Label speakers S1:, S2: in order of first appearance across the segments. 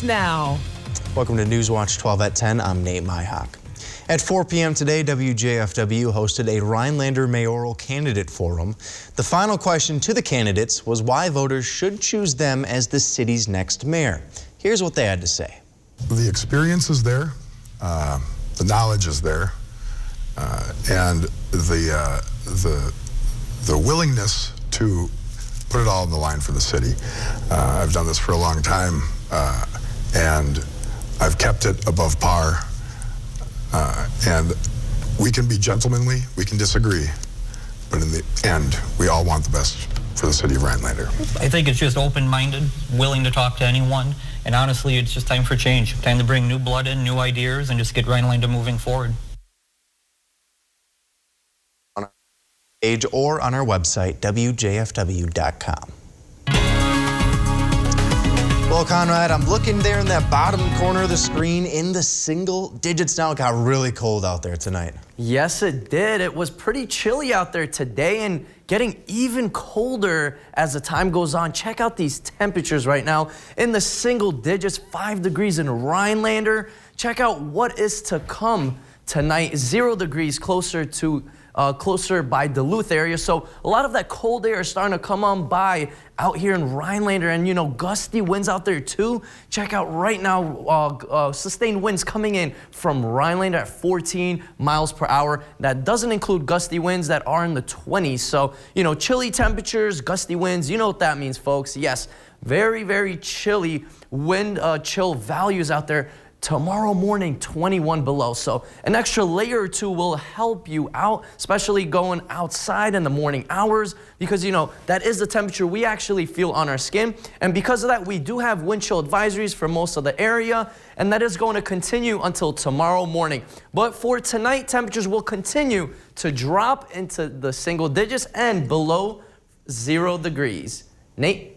S1: Now.
S2: Welcome to Newswatch 12 at 10. I'm Nate Myhock. At 4 p.m. today, WJFW hosted a Rhinelander mayoral candidate forum. The final question to the candidates was why voters should choose them as the city's next mayor. Here's what they had to say.
S3: The experience is there, the knowledge is there, and the willingness to put it all on the line for the city. I've done this for a long time, and I've kept it above par. And we can be gentlemanly, we can disagree, but in the end, we all want the best for the city of Rhinelander.
S4: I think it's just open-minded, willing to talk to anyone, and honestly, it's just time for change. Time to bring new blood in, new ideas, and just get Rhinelander moving forward.
S2: On our page or on our website, WJFW.com. Well, Conrad, I'm looking there in that bottom corner of the screen in the single digits now. It got really cold out there tonight.
S1: Yes, it did. It was pretty chilly out there today and getting even colder as the time goes on. Check out these temperatures right now in the single digits, 5 degrees in Rhinelander. Check out what is to come tonight, 0 degrees closer by Duluth area. So a lot of that cold air is starting to come on by out here in Rhinelander, and you know, gusty winds out there too. Check out right now, sustained winds coming in from Rhinelander at 14 miles per hour. That doesn't include gusty winds that are in the 20s. So, you know, chilly temperatures, gusty winds, you know what that means, folks. Yes, very, very chilly wind chill values out there. Tomorrow morning, 21 below. So an extra layer or two will help you out, especially going outside in the morning hours, because you know, that is the temperature we actually feel on our skin. And because of that, we do have wind chill advisories for most of the area, and that is going to continue until tomorrow morning. But for tonight, temperatures will continue to drop into the single digits and below 0 degrees. Nate?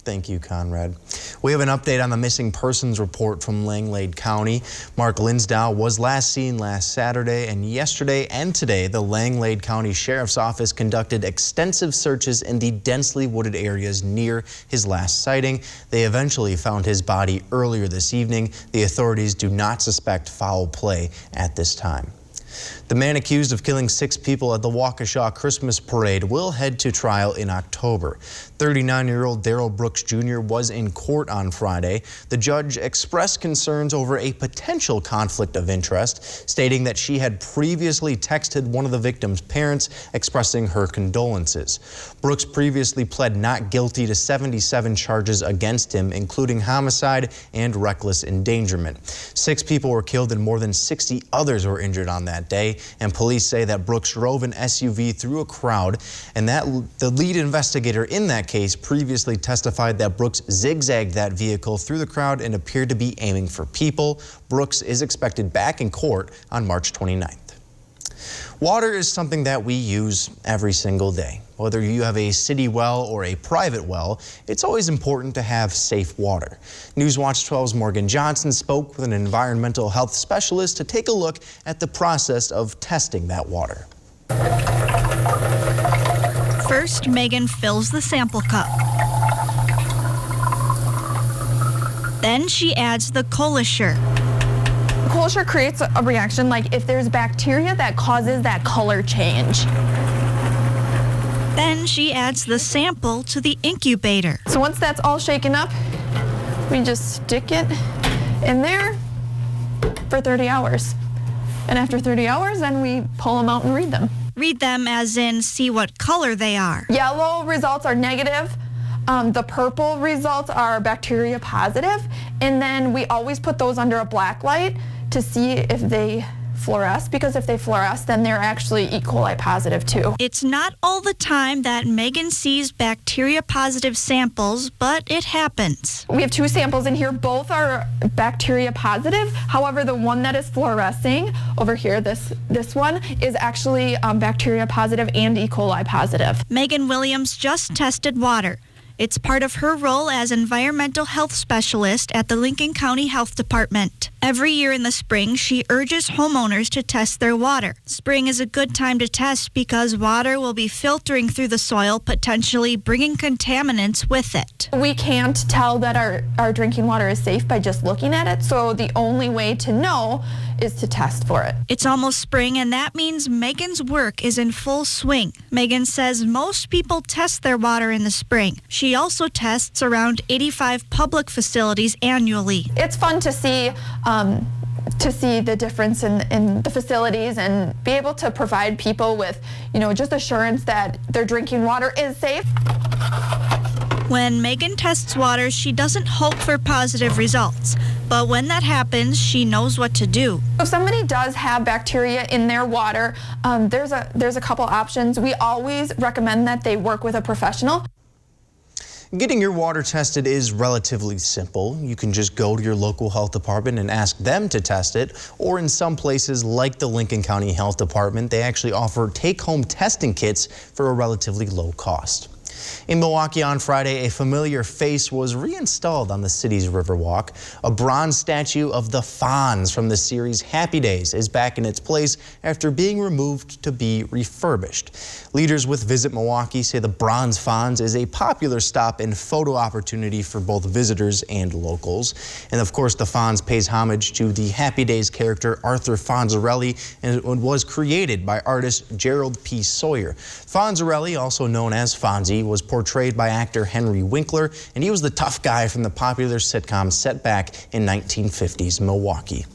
S2: Thank you, Conrad. We have an update on the missing persons report from Langlade County. Mark Linsdow was last seen last Saturday, and yesterday and today, the Langlade County Sheriff's Office conducted extensive searches in the densely wooded areas near his last sighting. They eventually found his body earlier this evening. The authorities do not suspect foul play at this time. The man accused of killing 6 people at the Waukesha Christmas Parade will head to trial in October. 39-year-old Darrell Brooks Jr. was in court on Friday. The judge expressed concerns over a potential conflict of interest, stating that she had previously texted one of the victim's parents expressing her condolences. Brooks previously pled not guilty to 77 charges against him, including homicide and reckless endangerment. 6 people were killed and more than 60 others were injured on that day. And police say that Brooks drove an SUV through a crowd, and that the lead investigator in that case previously testified that Brooks zigzagged that vehicle through the crowd and appeared to be aiming for people. Brooks is expected back in court on March 29th. Water is something that we use every single day. Whether you have a city well or a private well, it's always important to have safe water. Newswatch 12's Morgan Johnson spoke with an environmental health specialist to take a look at the process of testing that water.
S5: First, Megan fills the sample cup. Then she adds the Colisher.
S6: Colisher creates a reaction like if there's bacteria that causes that color change.
S5: Then she adds the sample to the incubator.
S6: So once that's all shaken up, we just stick it in there for 30 hours. And after 30 hours, then we pull them out and read them.
S5: Read them as in see what color they are.
S6: Yellow results are negative. The purple results are bacteria positive. And then we always put those under a black light to see if they fluoresce, because if they fluoresce, then they're actually E. coli positive too.
S5: It's not all the time that Megan sees bacteria positive samples, but it happens.
S6: We have 2 samples in here. Both are bacteria positive. However, the one that is fluorescing over here, this one, is actually bacteria positive and E. coli positive.
S5: Megan Williams just tested water. It's part of her role as environmental health specialist at the Lincoln County Health Department. Every year in the spring, she urges homeowners to test their water. Spring is a good time to test because water will be filtering through the soil, potentially bringing contaminants with it.
S6: We can't tell that our drinking water is safe by just looking at it, so the only way to know is to test for it.
S5: It's almost spring, and that means Megan's work is in full swing. Megan says most people test their water in the spring. She also tests around 85 public facilities annually.
S6: It's fun to see the difference in the facilities and be able to provide people with, just assurance that their drinking water is safe.
S5: When Megan tests water, she doesn't hope for positive results. But when that happens, she knows what to do.
S6: If somebody does have bacteria in their water, there's a couple options. We always recommend that they work with a professional.
S2: Getting your water tested is relatively simple. You can just go to your local health department and ask them to test it, or in some places like the Lincoln County Health Department, they actually offer take-home testing kits for a relatively low cost. In Milwaukee on Friday, a familiar face was reinstalled on the city's Riverwalk. A bronze statue of the Fonz from the series Happy Days is back in its place after being removed to be refurbished. Leaders with Visit Milwaukee say the bronze Fonz is a popular stop and photo opportunity for both visitors and locals. And of course, the Fonz pays homage to the Happy Days character Arthur Fonzarelli, and it was created by artist Gerald P. Sawyer. Fonzarelli, also known as Fonzie, was portrayed by actor Henry Winkler, and he was the tough guy from the popular sitcom set back in 1950s Milwaukee.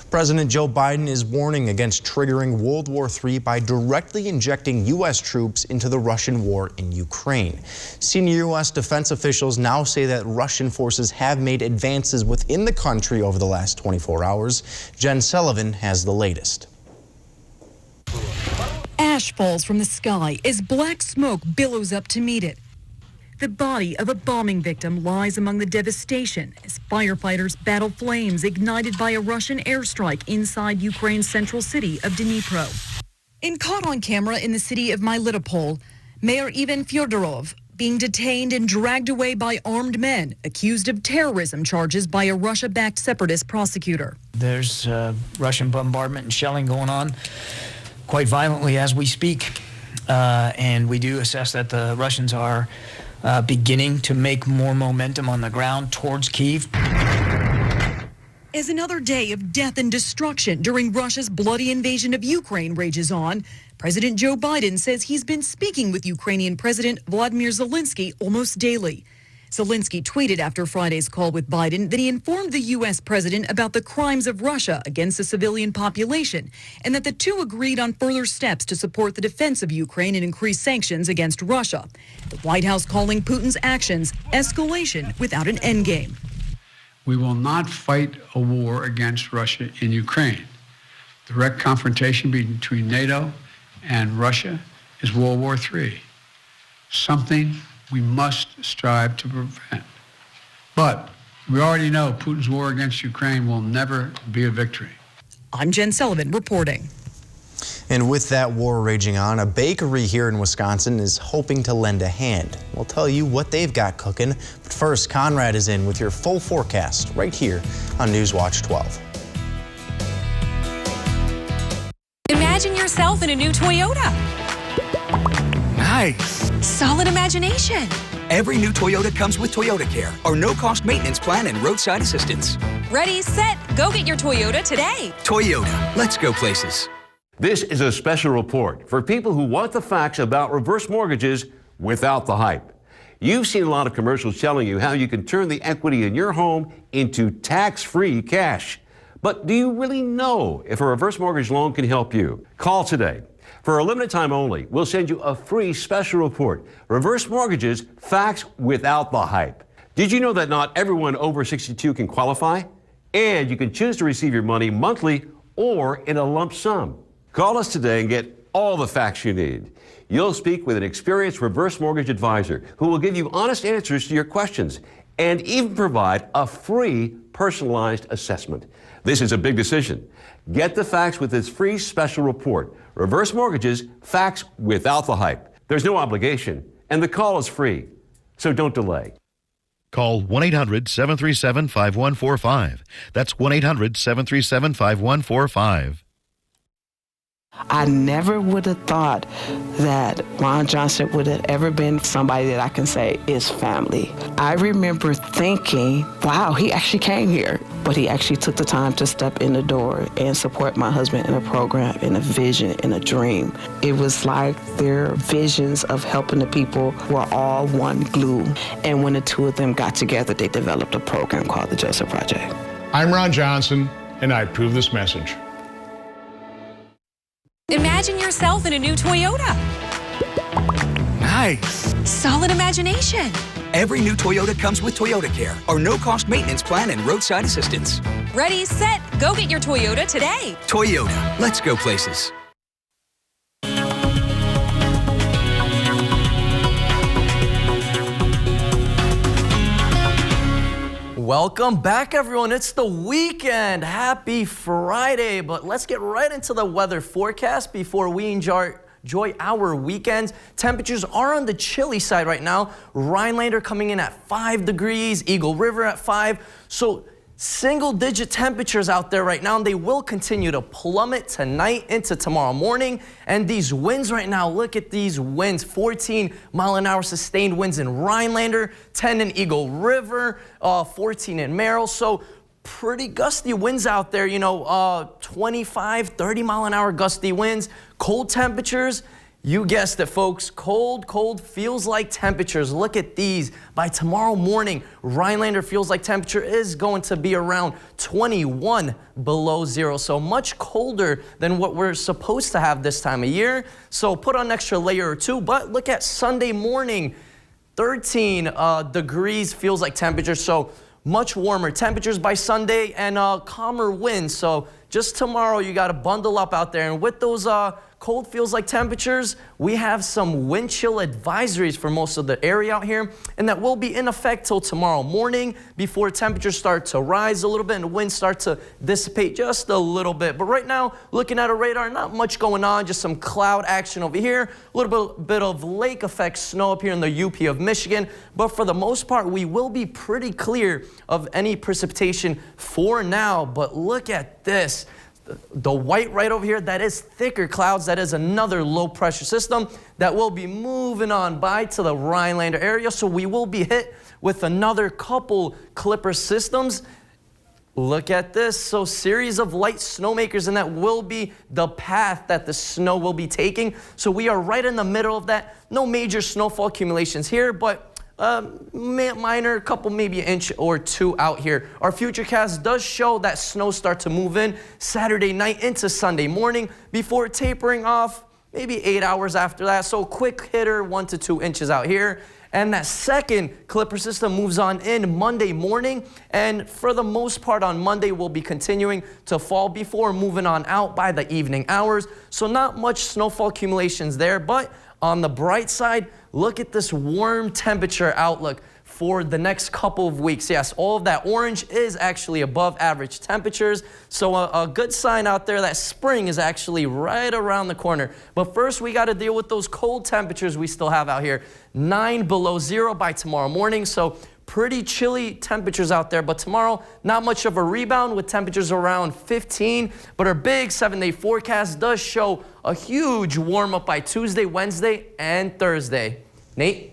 S2: President Joe Biden is warning against triggering World War III by directly injecting U.S. troops into the Russian war in Ukraine. Senior U.S. defense officials now say that Russian forces have made advances within the country over the last 24 hours. Jen Sullivan has the latest.
S7: Ash falls from the sky as black smoke billows up to meet it. The body of a bombing victim lies among the devastation as firefighters battle flames ignited by a Russian airstrike inside Ukraine's central city of Dnipro. And caught on camera in the city of Melitopol, Mayor Ivan Fyodorov being detained and dragged away by armed men accused of terrorism charges by a Russia-backed separatist prosecutor.
S8: There's Russian bombardment and shelling going on quite violently as we speak, and we do assess that the Russians are beginning to make more momentum on the ground towards Kyiv.
S7: As another day of death and destruction during Russia's bloody invasion of Ukraine rages on, President Joe Biden says he's been speaking with Ukrainian President Vladimir Zelensky almost daily. Zelensky tweeted after Friday's call with Biden that he informed the U.S. president about the crimes of Russia against the civilian population and that the two agreed on further steps to support the defense of Ukraine and increase sanctions against Russia. The White House calling Putin's actions escalation without an endgame.
S9: We will not fight a war against Russia in Ukraine. Direct confrontation between NATO and Russia is World War III, something we must strive to prevent. But we already know Putin's war against Ukraine will never be a victory.
S7: I'm Jen Sullivan reporting.
S2: And with that war raging on, a bakery here in Wisconsin is hoping to lend a hand. We'll tell you what they've got cooking. But first, Conrad is in with your full forecast right here on Newswatch 12.
S10: Imagine yourself in a new Toyota.
S11: Nice.
S10: Solid imagination.
S11: Every new Toyota comes with Toyota Care, our no-cost maintenance plan and roadside assistance.
S10: Ready, set, go get your Toyota today.
S11: Toyota, let's go places.
S12: This is a special report for people who want the facts about reverse mortgages without the hype. You've seen a lot of commercials telling you how you can turn the equity in your home into tax-free cash. But do you really know if a reverse mortgage loan can help you? Call today. For a limited time only, we'll send you a free special report, Reverse Mortgages, Facts Without the Hype. Did you know that not everyone over 62 can qualify? And you can choose to receive your money monthly or in a lump sum. Call us today and get all the facts you need. You'll speak with an experienced reverse mortgage advisor who will give you honest answers to your questions and even provide a free personalized assessment. This is a big decision. Get the facts with this free special report, Reverse Mortgages, Facts Without the Hype. There's no obligation, and the call is free. So don't delay.
S13: Call 1-800-737-5145. That's 1-800-737-5145.
S14: I never would have thought that Ron Johnson would have ever been somebody that I can say is family. I remember thinking, wow, he actually came here, but he actually took the time to step in the door and support my husband in a program, in a vision, in a dream. It was like their visions of helping the people were all one glue. And when the two of them got together, they developed a program called the Joseph Project.
S15: I'm Ron Johnson, and I approve this message.
S10: Imagine yourself in a new Toyota.
S11: Nice.
S10: Solid imagination.
S11: Every new Toyota comes with Toyota Care, our no-cost maintenance plan and roadside assistance.
S10: Ready, set, go get your Toyota today.
S11: Toyota, let's go places.
S1: Welcome back, everyone. It's the weekend. Happy Friday. But let's get right into the weather forecast before we enjoy our weekends. Temperatures are on the chilly side right now. Rhinelander coming in at 5 degrees, Eagle River at 5. So single-digit temperatures out there right now, and they will continue to plummet tonight into tomorrow morning. And these winds right now, look at these winds, 14-mile-an-hour sustained winds in Rhinelander, 10 in Eagle River, 14 in Merrill. So pretty gusty winds out there, 25, 30-mile-an-hour gusty winds. Cold temperatures, you guessed it, folks. Cold feels like temperatures. Look at these. By tomorrow morning, Rhinelander feels like temperature is going to be around 21 below zero. So much colder than what we're supposed to have this time of year. So put on an extra layer or two. But look at Sunday morning, 13 degrees feels like temperature. So much warmer temperatures by Sunday and calmer winds. So just tomorrow, you got to bundle up out there. And with those cold feels like temperatures, we have some wind chill advisories for most of the area out here, and that will be in effect till tomorrow morning before temperatures start to rise a little bit and the winds start to dissipate just a little bit. But right now, looking at a radar, not much going on, just some cloud action over here, a little bit of lake effect snow up here in the UP of Michigan. But for the most part, we will be pretty clear of any precipitation for now. But look at this. The white right over here, that is thicker clouds. That is another low pressure system that will be moving on by to the Rhinelander area. So we will be hit with another couple Clipper systems. Look at this. So series of light snowmakers, and that will be the path that the snow will be taking. So we are right in the middle of that. No major snowfall accumulations here, but minor, couple, maybe an inch or two out here. Our futurecast does show that snow start to move in Saturday night into Sunday morning before tapering off maybe 8 hours after that. So quick hitter, 1 to 2 inches out here. And that second Clipper system moves on in Monday morning. And for the most part on Monday, we'll be continuing to fall before moving on out by the evening hours. So not much snowfall accumulations there, but on the bright side, look at this warm temperature outlook for the next couple of weeks. Yes, all of that orange is actually above average temperatures. So a good sign out there that spring is actually right around the corner. But first, we got to deal with those cold temperatures we still have out here. 9 below zero by tomorrow morning. So pretty chilly temperatures out there, but tomorrow, not much of a rebound with temperatures around 15. But our big 7-day forecast does show a huge warm up by Tuesday, Wednesday, and Thursday. Nate?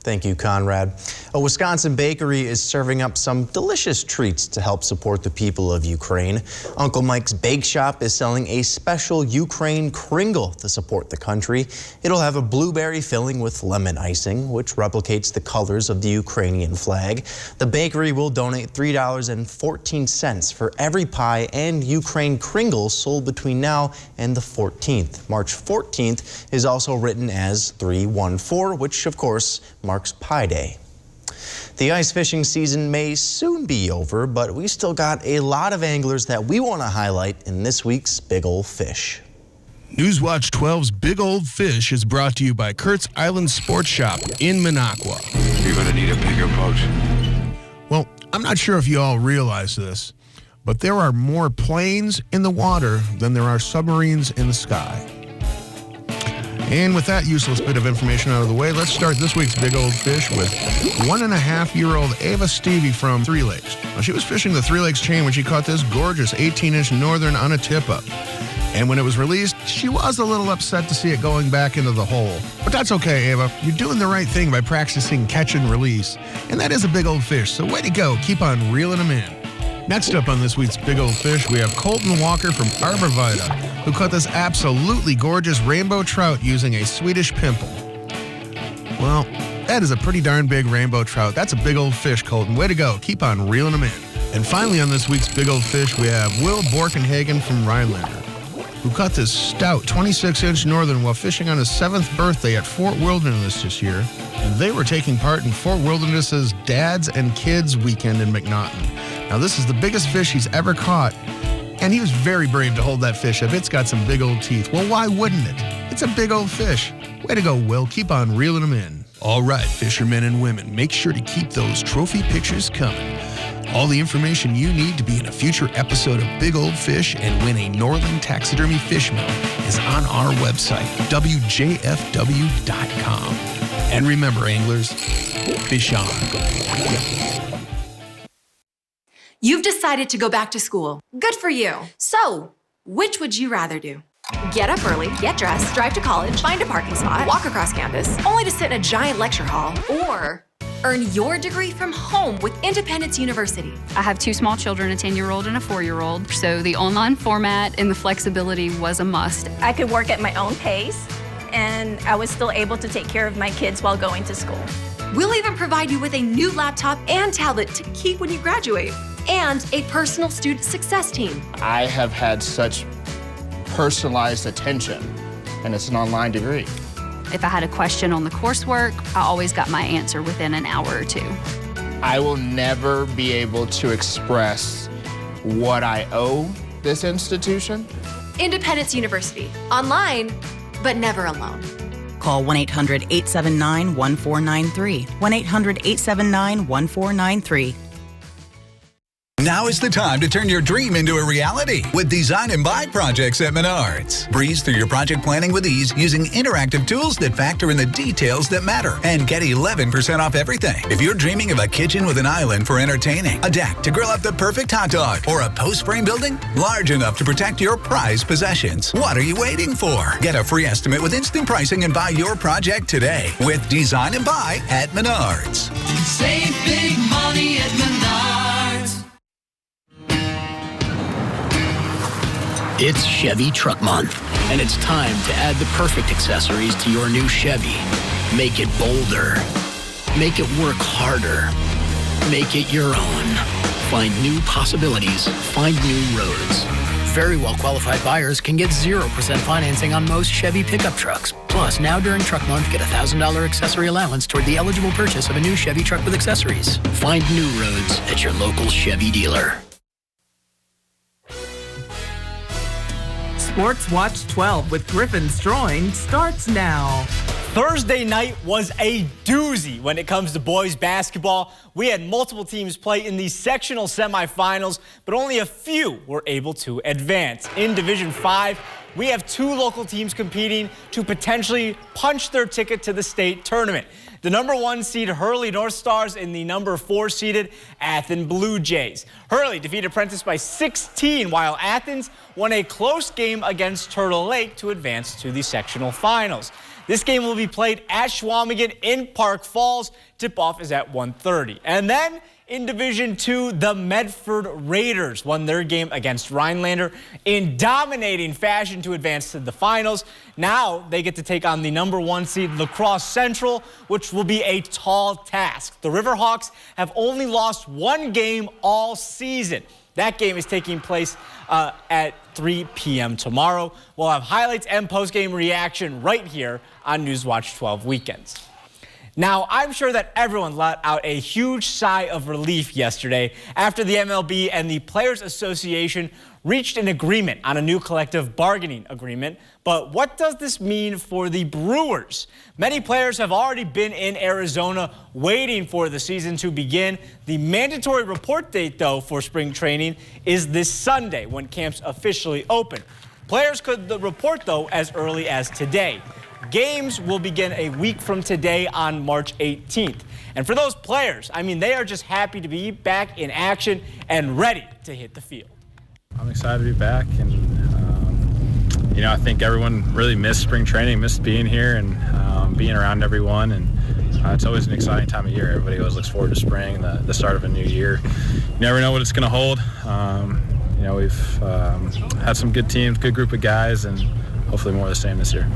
S2: Thank you, Conrad. A Wisconsin bakery is serving up some delicious treats to help support the people of Ukraine. Uncle Mike's Bake Shop is selling a special Ukraine Kringle to support the country. It'll have a blueberry filling with lemon icing, which replicates the colors of the Ukrainian flag. The bakery will donate $3.14 for every pie and Ukraine Kringle sold between now and the 14th. March 14th is also written as 314, which of course marks Pie Day. The ice fishing season may soon be over, but we still got a lot of anglers that we want to highlight in this week's Big Old Fish.
S16: Newswatch 12's Big Old Fish is brought to you by Kurt's Island Sports Shop in Minocqua.
S17: You're going to need a bigger boat.
S16: Well, I'm not sure if you all realize this, but there are more planes in the water than there are submarines in the sky. And with that useless bit of information out of the way, let's start this week's Big Old Fish with 1.5-year-old Ava Stevie from Three Lakes. Now, she was fishing the Three Lakes chain when she caught this gorgeous 18-inch northern on a tip-up. And when it was released, she was a little upset to see it going back into the hole. But that's okay, Ava. You're doing the right thing by practicing catch and release. And that is a big old fish, so way to go. Keep on reeling them in. Next up on this week's Big Old Fish, we have Colton Walker from Arborvita, who caught this absolutely gorgeous rainbow trout using a Swedish pimple. Well, that is a pretty darn big rainbow trout. That's a big old fish, Colton. Way to go. Keep on reeling them in. And finally on this week's Big Old Fish, we have Will Borkenhagen from Rhinelander, who caught this stout 26-inch northern while fishing on his 7th birthday at Fort Wilderness this year. And they were taking part in Fort Wilderness's Dads and Kids Weekend in McNaughton. Now, this is the biggest fish he's ever caught, and he was very brave to hold that fish up. It's got some big old teeth. Well, why wouldn't it? It's a big old fish. Way to go, Will. Keep on reeling them in. All right, fishermen and women, make sure to keep those trophy pictures coming. All the information you need to be in a future episode of Big Old Fish and win a Northern Taxidermy fish mount is on our website, WJFW.com. And remember, anglers, fish on.
S10: You've decided to go back to school. Good for you. So, which would you rather do? Get up early, get dressed, drive to college, find a parking spot, walk across campus, only to sit in a giant lecture hall, or earn your degree from home with Independence University.
S18: I have 2 small children, a 10-year-old and a 4-year-old, so the online format and the flexibility was a must.
S19: I could work at my own pace, and I was still able to take care of my kids while going to school.
S10: We'll even provide you with a new laptop and tablet to keep when you graduate, and a personal student success team.
S20: I have had such personalized attention, and it's an online degree.
S18: If I had a question on the coursework, I always got my answer within an hour or 2.
S20: I will never be able to express what I owe this institution.
S10: Independence University, online, but never alone.
S21: Call 1-800-879-1493. 1-800-879-1493.
S22: Now is the time to turn your dream into a reality with Design and Buy projects at Menards. Breeze through your project planning with ease using interactive tools that factor in the details that matter and get 11% off everything. If you're dreaming of a kitchen with an island for entertaining, a deck to grill up the perfect hot dog, or a post-frame building large enough to protect your prized possessions, what are you waiting for? Get a free estimate with instant pricing and buy your project today with Design and Buy at Menards.
S23: Save big money at Menards.
S24: It's Chevy Truck Month, and it's time to add the perfect accessories to your new Chevy. Make it bolder. Make it work harder. Make it your own. Find new possibilities. Find new roads. Very well qualified buyers can get 0% financing on most Chevy pickup trucks. Plus, now during Truck Month, get a $1,000 accessory allowance toward the eligible purchase of a new Chevy truck with accessories. Find new roads at your local Chevy dealer.
S25: Sports Watch 12 with Griffin Stroing starts now.
S26: Thursday night was a doozy when it comes to boys basketball. We had multiple teams play in the sectional semifinals, but only a few were able to advance. In Division 5, we have 2 local teams competing to potentially punch their ticket to the state tournament. The number 1 seed Hurley North Stars and the number 4 seeded Athens Blue Jays. Hurley defeated Prentice by 16, while Athens won a close game against Turtle Lake to advance to the sectional finals. This game will be played at Schwamigan in Park Falls. Tip-off is at 1:30. And then in Division 2, the Medford Raiders won their game against Rhinelander in dominating fashion to advance to the finals. Now they get to take on the number 1 seed La Crosse Central, which will be a tall task. The Riverhawks have only lost 1 game all season. That game is taking place at 3 p.m. tomorrow. We'll have highlights and post-game reaction right here on Newswatch 12 Weekends. Now, I'm sure that everyone let out a huge sigh of relief yesterday after the MLB and the Players Association reached an agreement on a new collective bargaining agreement. But what does this mean for the Brewers? Many players have already been in Arizona waiting for the season to begin. The mandatory report date, though, for spring training is this Sunday when camps officially open. Players could report, though, as early as today. Games will begin a week from today on March 18th. And for those players, I mean, they are just happy to be back in action and ready to hit the field.
S3: I'm excited to be back, and I think everyone really missed spring training, missed being here and being around everyone, and it's always an exciting time of year. Everybody always looks forward to spring, the start of a new year. You never know what it's going to hold. We've had some good teams, good group of guys, and hopefully more of the same this year.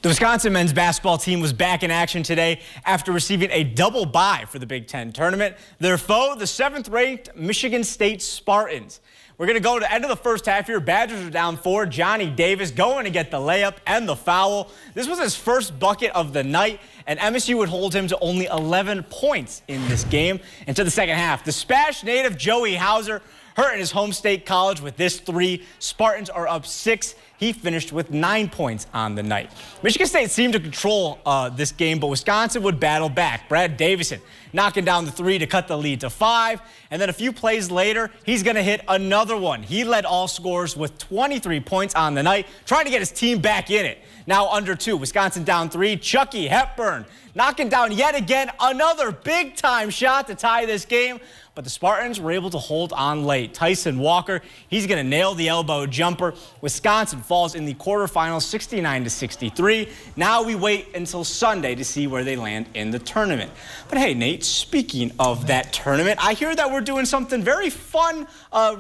S26: The Wisconsin men's basketball team was back in action today after receiving a double bye for the Big Ten tournament. Their foe, the 7th-ranked Michigan State Spartans. We're going to go to the end of the first half here. Badgers are down 4. Johnny Davis going to get the layup and the foul. This was his first bucket of the night, and MSU would hold him to only 11 points in this game. Into the second half, the Spash native Joey Hauser hurt in his home state college with this 3. Spartans are up 6. He finished with 9 points on the night. Michigan State seemed to control this game, but Wisconsin would battle back. Brad Davison knocking down the 3 to cut the lead to 5. And then a few plays later, he's going to hit another one. He led all scorers with 23 points on the night, trying to get his team back in it. Now under 2, Wisconsin down 3. Chucky Hepburn knocking down yet again another big-time shot to tie this game. But the Spartans were able to hold on late. Tyson Walker, he's going to nail the elbow jumper. Wisconsin falls in the quarterfinals 69-63. Now we wait until Sunday to see where they land in the tournament. But hey, Nate, speaking of that tournament, I hear that we're doing something very fun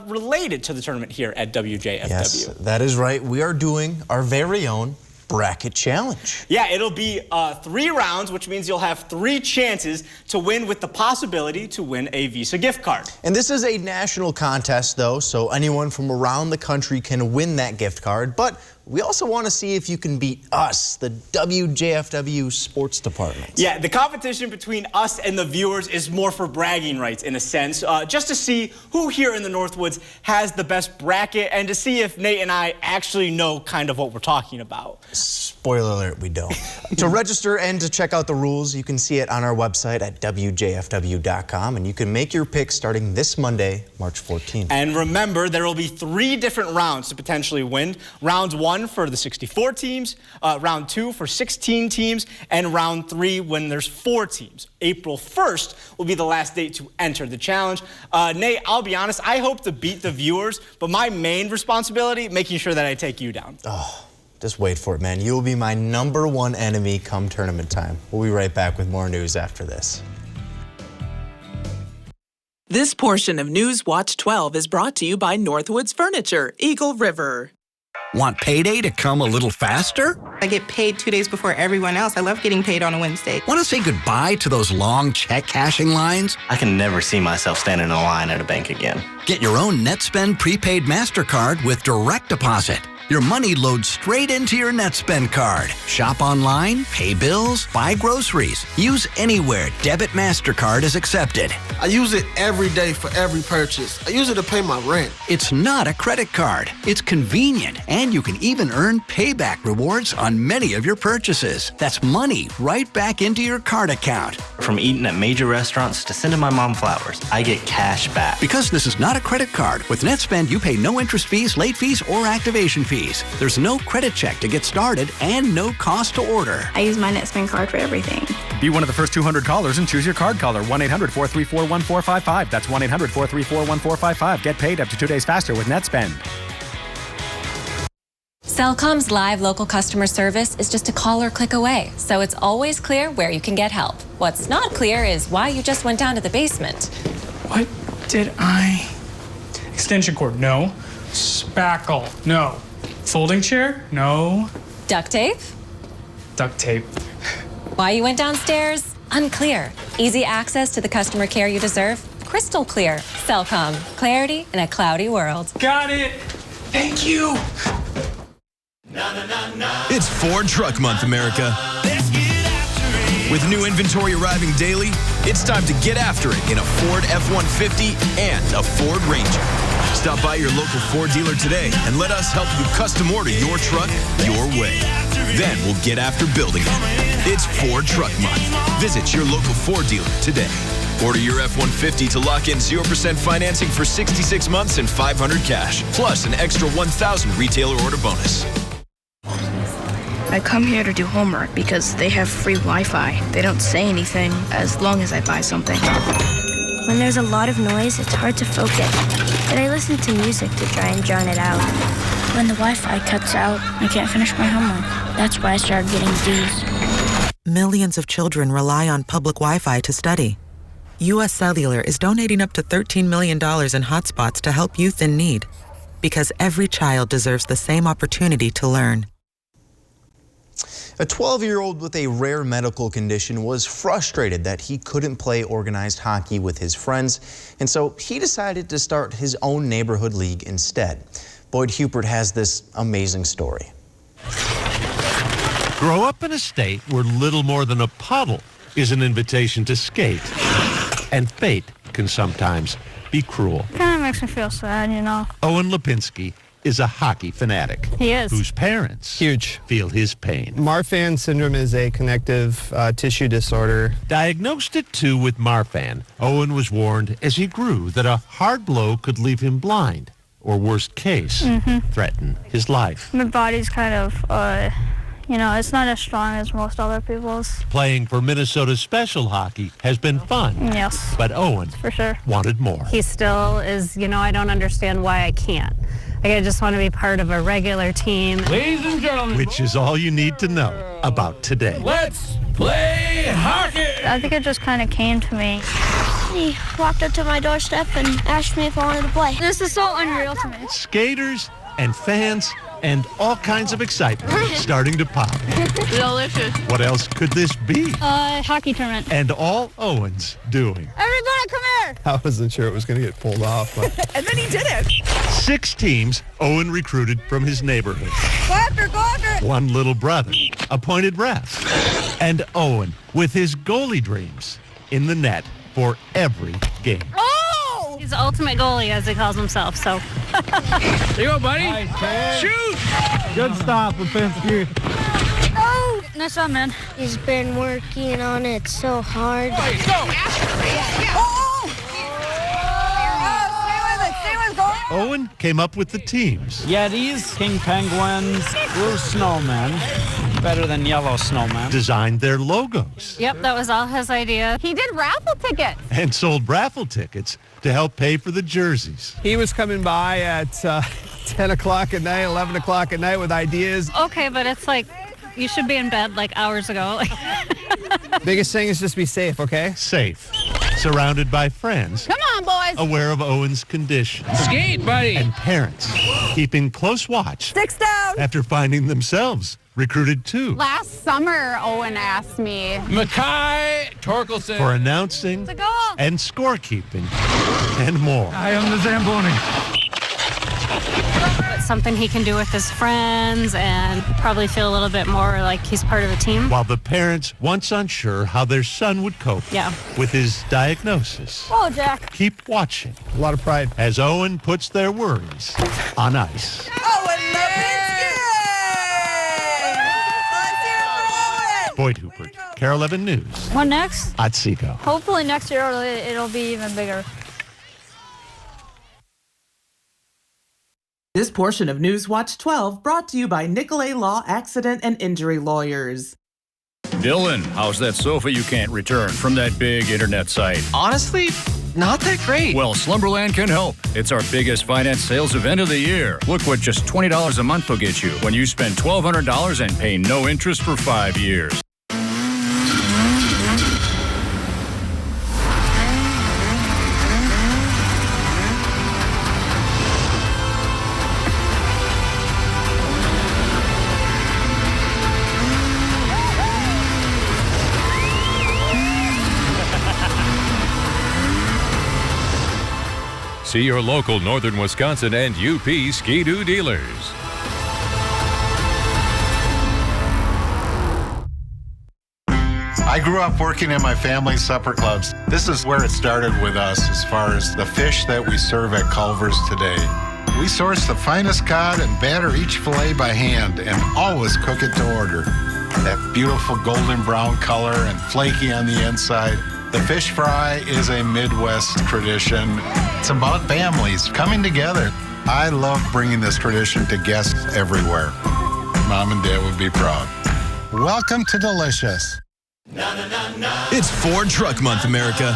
S26: related to the tournament here at WJFW.
S2: Yes, that is right. We are doing our very own bracket challenge.
S26: Yeah, it'll be 3 rounds, which means you'll have 3 chances to win with the possibility to win a Visa gift card.
S2: And this is a national contest, though, so anyone from around the country can win that gift card. But we also want to see if you can beat us, the WJFW Sports Department.
S26: Yeah, the competition between us and the viewers is more for bragging rights, in a sense, just to see who here in the Northwoods has the best bracket and to see if Nate and I actually know kind of what we're talking about.
S2: Spoiler alert, we don't. To register and to check out the rules, you can see it on our website at WJFW.com, and you can make your pick starting this Monday, March 14th.
S26: And remember, there will be 3 different rounds to potentially win. Round 1 for the 64 teams, round 2 for 16 teams, and round 3 when there's 4 teams. April 1st will be the last date to enter the challenge. Nate, I'll be honest, I hope to beat the viewers, but my main responsibility, making sure that I take you down.
S2: Oh, just wait for it, man. You will be my #1 enemy come tournament time. We'll be right back with more news after this.
S4: This portion of News Watch 12 is brought to you by Northwoods Furniture, Eagle River.
S5: Want payday to come a little faster?
S6: I get paid 2 days before everyone else. I love getting paid on a Wednesday.
S5: Want to say goodbye to those long check cashing lines?
S8: I can never see myself standing in a line at a bank again.
S5: Get your own NetSpend prepaid MasterCard with direct deposit. Your money loads straight into your NetSpend card. Shop online, pay bills, buy groceries. Use anywhere debit MasterCard is accepted.
S21: I use it every day for every purchase. I use it to pay my rent.
S5: It's not a credit card. It's convenient, and you can even earn payback rewards on many of your purchases. That's money right back into your card account.
S8: From eating at major restaurants to sending my mom flowers, I get cash back.
S5: Because this is not a credit card, with NetSpend you pay no interest fees, late fees, or activation fees. There's no credit check to get started and no cost to order.
S6: I use my NetSpend card for everything.
S27: Be one of the first 200 callers and choose your card caller. 1-800-434-1455. That's 1-800-434-1455. Get paid up to 2 days faster with NetSpend.
S28: Cellcom's live local customer service is just a call or click away, so it's always clear where you can get help. What's not clear is why you just went down to the basement.
S29: What did I... Extension cord, no. Spackle, no. Folding chair, no.
S28: Duct tape?
S29: Duct tape.
S28: Why you went downstairs? Unclear. Easy access to the customer care you deserve? Crystal clear. Cellcom. Clarity in a cloudy world.
S29: Got it. Thank you.
S30: It's Ford Truck Month, America. With new inventory arriving daily, it's time to get after it in a Ford F-150 and a Ford Ranger. Stop by your local Ford dealer today and let us help you custom order your truck your way. Then we'll get after building it. It's Ford Truck Month. Visit your local Ford dealer today. Order your F-150 to lock in 0% financing for 66 months and $500 cash, plus an extra $1,000 retailer order bonus.
S1: I come here to do homework because they have free Wi-Fi. They don't say anything as long as I buy something.
S7: When there's a lot of noise, it's hard to focus. But I listen to music to try and drown it out. When the Wi-Fi cuts out, I can't finish my homework. That's why I started getting D's.
S9: Millions of children rely on public Wi-Fi to study. U.S. Cellular is donating up to $13 million in hotspots to help youth in need. Because every child deserves the same opportunity to learn.
S2: A 12-year-old with a rare medical condition was frustrated that he couldn't play organized hockey with his friends, and so he decided to start his own neighborhood league instead. Boyd Hupert has this amazing story.
S11: Grow up in a state where little more than a puddle is an invitation to skate. And fate can sometimes be cruel.
S12: Kind of makes me feel sad, you know.
S11: Owen Lipinski is a hockey fanatic.
S12: He is.
S11: Whose parents feel his pain.
S13: Marfan syndrome is a connective tissue disorder.
S11: Diagnosed at 2 with Marfan, Owen was warned as he grew that a hard blow could leave him blind, or worst case, threaten his life.
S12: My body's kind of, it's not as strong as most other people's.
S11: Playing for Minnesota Special Hockey has been fun.
S12: Yes.
S11: But Owen
S12: for sure
S11: wanted more.
S14: He still is, I don't understand why I can't. I just want to be part of a regular team.
S11: Ladies and gentlemen. Which is all you need to know about today.
S12: Let's play hockey! I think it just kind of came to me.
S7: He walked up to my doorstep and asked me if I wanted to play.
S12: This is so unreal to me.
S11: Skaters and fans and all kinds of excitement starting to pop.
S12: Delicious.
S11: What else could this be?
S12: Hockey tournament.
S11: And all Owen's doing.
S12: Everybody come here!
S13: I wasn't sure it was going to get pulled off. But...
S12: And then he did it.
S11: 6 teams Owen recruited from his neighborhood.
S12: Go after!
S11: One little brother appointed ref. And Owen with his goalie dreams in the net for every game.
S14: Oh! He's the ultimate goalie, as he calls himself, so.
S12: There you go, buddy. Nice, shoot!
S13: Good stop, Lipinski.
S12: Oh! Nice job, man.
S7: He's been working on it so hard.
S12: Right, go!
S11: Owen came up with the teams.
S15: Yetis, king penguins, blue snowmen, better than yellow snowmen.
S11: Designed their logos.
S14: Yep, that was all his idea. He did raffle tickets.
S11: And sold raffle tickets to help pay for the jerseys.
S13: He was coming by at 10 o'clock at night, 11 o'clock at night with ideas.
S14: Okay, but it's like, you should be in bed like hours ago.
S13: Biggest thing is just be safe, okay?
S11: Safe. Surrounded by friends.
S12: Come on, boys.
S11: Aware of Owen's condition.
S12: Skate, buddy.
S11: And parents keeping close watch.
S12: Sticks down.
S11: After finding themselves recruited too.
S14: Last summer, Owen asked me.
S12: Mackay Torkelson.
S11: For announcing
S14: It's a goal.
S11: and scorekeeping and more.
S13: I am the Zamboni.
S14: It's something he can do with his friends and probably feel a little bit more like he's part of a team.
S11: While the parents, once unsure how their son would cope with his diagnosis,
S12: Oh, Jack.
S11: keep watching
S13: A lot of pride.
S11: as Owen puts their worries on ice.
S12: Owen Lipinski!
S11: Boyd Hupert, Carol 11 News.
S12: What next?
S11: Otsego.
S12: Hopefully next year it'll be even bigger.
S25: This portion of News Watch 12 brought to you by Nicolay Law Accident and Injury Lawyers.
S16: Dylan, how's that sofa you can't return from that big internet site?
S17: Honestly, not that great.
S16: Well, Slumberland can help. It's our biggest finance sales event of the year. Look what just $20 a month will get you when you spend $1,200 and pay no interest for 5 years.
S31: See your local Northern Wisconsin and UP Ski-Doo dealers.
S32: I grew up working in my family's supper clubs. This is where it started with us as far as the fish that we serve at Culver's today. We source the finest cod and batter each fillet by hand and always cook it to order. That beautiful golden brown color and flaky on the inside. The fish fry is a Midwest tradition. It's about families coming together. I love bringing this tradition to guests everywhere. Mom and Dad would be proud. Welcome to Delicious.
S30: It's Ford Truck Month, America.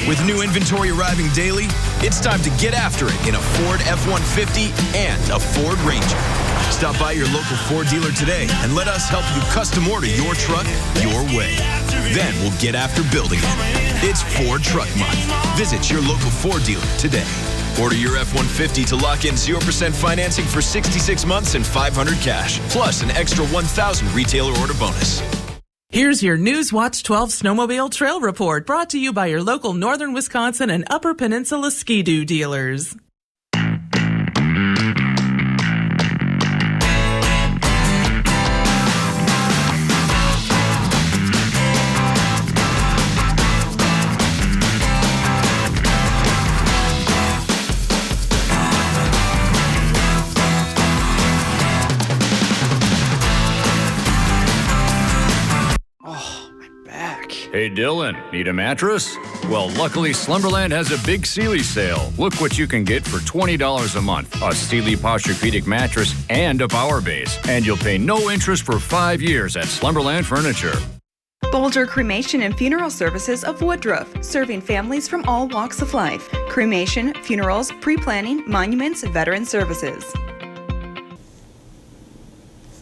S30: With new inventory arriving daily, it's time to get after it in a Ford F-150 and a Ford Ranger. Stop by your local Ford dealer today and let us help you custom order your truck your way. Then we'll get after building it. It's Ford Truck Month. Visit your local Ford dealer today. Order your F-150 to lock in 0% financing for 66 months and $500 cash, plus an extra $1,000 retailer order bonus.
S25: Here's your Newswatch 12 Snowmobile Trail Report, brought to you by your local Northern Wisconsin and Upper Peninsula Ski-Doo dealers.
S16: Hey Dylan, need a mattress? Well, luckily Slumberland has a big Sealy sale. Look what you can get for $20 a month. A Sealy Posturepedic mattress and a power base. And you'll pay no interest for 5 years at Slumberland Furniture.
S3: Bolger Cremation and Funeral Services of Woodruff, serving families from all walks of life. Cremation, funerals, pre-planning, monuments, veteran services.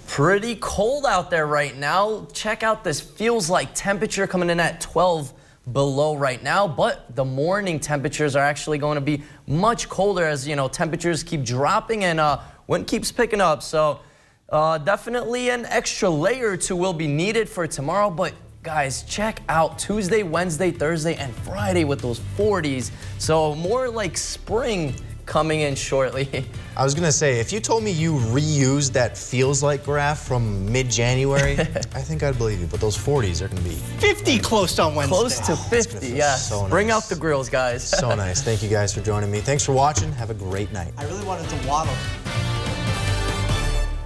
S4: Pretty cold out there right now. Check out this feels like temperature coming in at 12 below right now, but the morning temperatures are actually going to be much colder as, you know, temperatures keep dropping and wind keeps picking up. So definitely an extra layer or two will be needed for tomorrow, but guys, check out Tuesday, Wednesday, Thursday, and Friday with those 40s. So more like spring coming in shortly.
S2: I was gonna say, if you told me you reused that feels like graph from mid-January, I think I'd believe you, but those 40s are gonna be
S8: 50 close on Wednesday.
S4: Close to 50, yes.
S2: So
S4: Bring
S2: nice.
S4: out the grills, guys.
S2: So nice. Thank you guys for joining me. Thanks for watching. Have a great night.
S8: I really wanted to waddle.